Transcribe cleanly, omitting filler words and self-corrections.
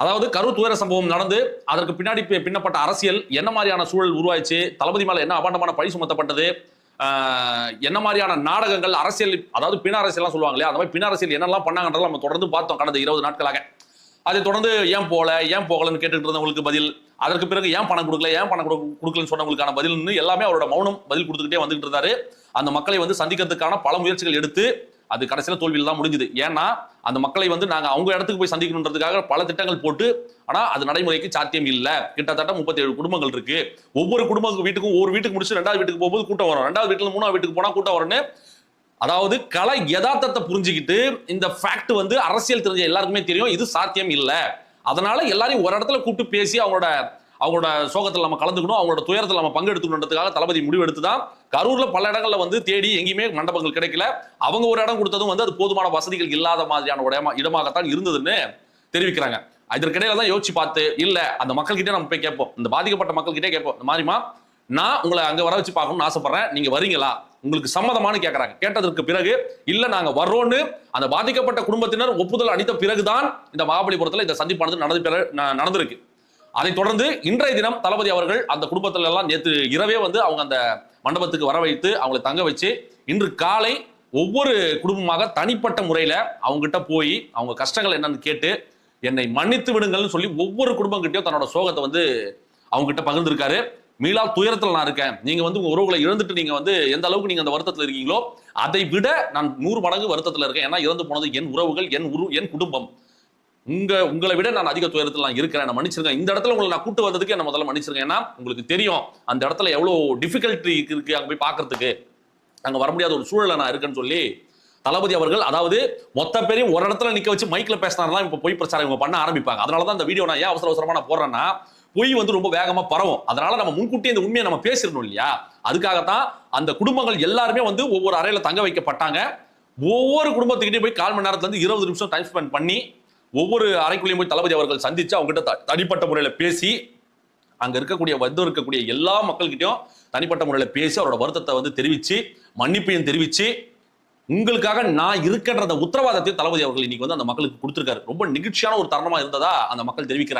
அதாவது கரூர் துயர சம்பவம் நடந்து அதற்கு பின்னாடி பின்னப்பட்ட அரசியல் என்ன மாதிரியான சூழல் உருவாச்சு, தளபதி மேல என்ன அபாண்டமான பழி சுமத்தப்பட்டது, என்ன மாதிரியான நாடகங்கள் அரசியல், அதாவது பின அரசியல் சொல்லுவாங்க இல்லையா, அந்த மாதிரி பின அரசியல் என்னெல்லாம் பண்ணாங்கன்றத நம்ம தொடர்ந்து பார்த்தோம் கடந்த 20 நாட்களாக. அதை தொடர்ந்து ஏன் போகலன்னு கேட்டுட்டு இருந்தவங்களுக்கு பதில், அதற்கு பிறகு ஏன் பணம் கொடுக்கலன்னு சொன்னவங்களுக்கான பதில்னு எல்லாமே அவரோட மௌனம் பதில் கொடுத்துக்கிட்டே வந்துகிட்டு இருந்தாரு. அந்த மக்களை வந்து சந்திக்கிறதுக்கான பல முயற்சிகள் எடுத்து அது கடைசியில் தோல்வியில் தான் முடிஞ்சுது. ஏன்னா அந்த மக்களை வந்து நாங்க அவங்க இடத்துக்கு போய் சந்திக்கணுன்றதுக்காக பல திட்டங்கள் போட்டு, ஆனா அது நடைமுறைக்கு சாத்தியம் இல்ல. கிட்டத்தட்ட 37 குடும்பங்கள் இருக்கு. ஒவ்வொரு வீட்டுக்கும் ஒரு வீட்டுக்கு முடிச்சு 2வது வீட்டுக்கு போகும்போது கூட்டம் வரும், 2வது வீட்டுல 3வது வீட்டுக்கு போனா கூட்டம் வரும்னு. அதாவது கலை யதார்த்தத்தை புரிஞ்சுக்கிட்டு, இந்த ஃபேக்ட் வந்து அரசியல் தெரிஞ்ச எல்லாருக்குமே தெரியும் இது சாத்தியம் இல்ல. அதனால எல்லாரையும் ஒரு இடத்துல கூப்பிட்டு பேசி அவங்களோட சோகத்தில் நம்ம கலந்துக்கணும், அவங்களோட துயரத்தில் நம்ம பங்கெடுத்துக்கணுன்றதுக்காக தளபதி முடிவெடுத்து தான் கரூர்ல பல இடங்கள்ல வந்து தேடி எங்கேயுமே மண்டபங்கள் கிடைக்கல. அவங்க ஒரு இடம் கொடுத்ததும் வந்து அது போதுமான வசதிகள் இல்லாத மாதிரியான இடமாகத்தான் இருந்ததுன்னு தெரிவிக்கிறாங்க. இதற்கிடையில தான் யோசிச்சு பார்த்து, இல்ல அந்த மக்கள்கிட்ட நம்ம போய் கேட்போம், இந்த பாதிக்கப்பட்ட மக்கள்கிட்டே கேட்போம், இந்த மாதிரிமா நான் உங்களை அங்க வர வச்சு பார்க்கணும்னு ஆசைப்படுறேன், நீங்க வரீங்களா, உங்களுக்கு சம்மதமானு கேட்கறாங்க. கேட்டதற்கு பிறகு இல்ல நாங்க வர்றோம்னு அந்த பாதிக்கப்பட்ட குடும்பத்தினர் ஒப்புதல் அளித்த பிறகுதான் இந்த மகாபலிபுரத்துல இந்த சந்திப்பானது நடந்திருக்கு. அதை தொடர்ந்து இன்றைய தினம் தளபதி அவர்கள் அந்த குடும்பத்துல எல்லாம் நேற்று இரவே வந்து அவங்க அந்த மண்டபத்துக்கு வர வைத்து அவங்களை தங்க வச்சு, இன்று காலை ஒவ்வொரு குடும்பமாக தனிப்பட்ட முறையில அவங்க கிட்ட போய் அவங்க கஷ்டங்கள் என்னன்னு கேட்டு என்னை மன்னித்து விடுங்கள்னு சொல்லி ஒவ்வொரு குடும்பம் கிட்டயும் தன்னோட சோகத்தை வந்து அவங்க கிட்ட பகிர்ந்திருக்காரு. மீளா துயரத்தில் நான் இருக்கேன், நீங்க வந்து உங்க உறவுகளை இழந்துட்டு நீங்க வந்து எந்த அளவுக்கு நீங்க அந்த வருத்தத்தில் இருக்கீங்களோ அதை விட நான் 100 மடங்கு வருத்தத்தில் இருக்கேன். ஏன்னா இறந்து போனது என் உறவுகள், என் குடும்பம். உங்களை விட நான் அதிக துயரத்தில் நான் இருக்கிறேன், நான் மன்னிச்சிருக்கேன். இந்த இடத்துல உங்களை நான் கூட்டு வந்ததுக்கு என்ன முதல்ல மன்னிச்சிருக்கேன். ஏன்னா உங்களுக்கு தெரியும் அந்த இடத்துல எவ்வளவு டிஃபிகல்ட்டி இருக்கு அங்க போய் பாக்குறதுக்கு, அங்க வர முடியாத ஒரு சூழலை நான் இருக்கேன்னு சொல்லி தளபதி அவர்கள், அதாவது மொத்த பேரையும் ஒரு இடத்துல நிக்க வச்சு மைக்ல பேசினாதான் இப்ப பொய் பிரச்சாரம் இவங்க பண்ண ஆரம்பிப்பாங்க. அதனாலதான் இந்த வீடியோ நான் ஏன் அவசரமா நான் போடுறேன்னா, பொய் வந்து ரொம்ப வேகமா பரவும். அதனால நம்ம முன்கூட்டியே இந்த உண்மையை நம்ம பேசிடணும் இல்லையா. அதுக்காகத்தான் அந்த குடும்பங்கள் எல்லாருமே வந்து ஒவ்வொரு அறையில தங்க வைக்கப்பட்டாங்க. ஒவ்வொரு குடும்பத்துக்கிட்டே போய் 1/4 மணி நேரத்துல இருந்து 20 நிமிஷம் டைம் ஸ்பெண்ட் பண்ணி ஒவ்வொரு அறைக்குள்ளேயும் போய் தளபதி அவர்கள் சந்திச்சு அவங்க கிட்ட தனிப்பட்ட முறையில பேசி, அங்க இருக்கக்கூடிய எல்லா மக்கள்கிட்டயும் தனிப்பட்ட முறையில பேசி அவரோட வருத்தத்தை வந்து தெரிவிச்சு, மன்னிப்பையும் தெரிவிச்சு, உங்களுக்காக நான் இருக்கின்ற உத்தரவாதத்தை தளபதி அவர்கள் இன்னைக்கு வந்து அந்த மக்களுக்கு கொடுத்திருக்காரு. ரொம்ப நிகழ்ச்சியான ஒரு தருணமா இருந்ததா அந்த மக்கள் தெரிவிக்கிறாங்க.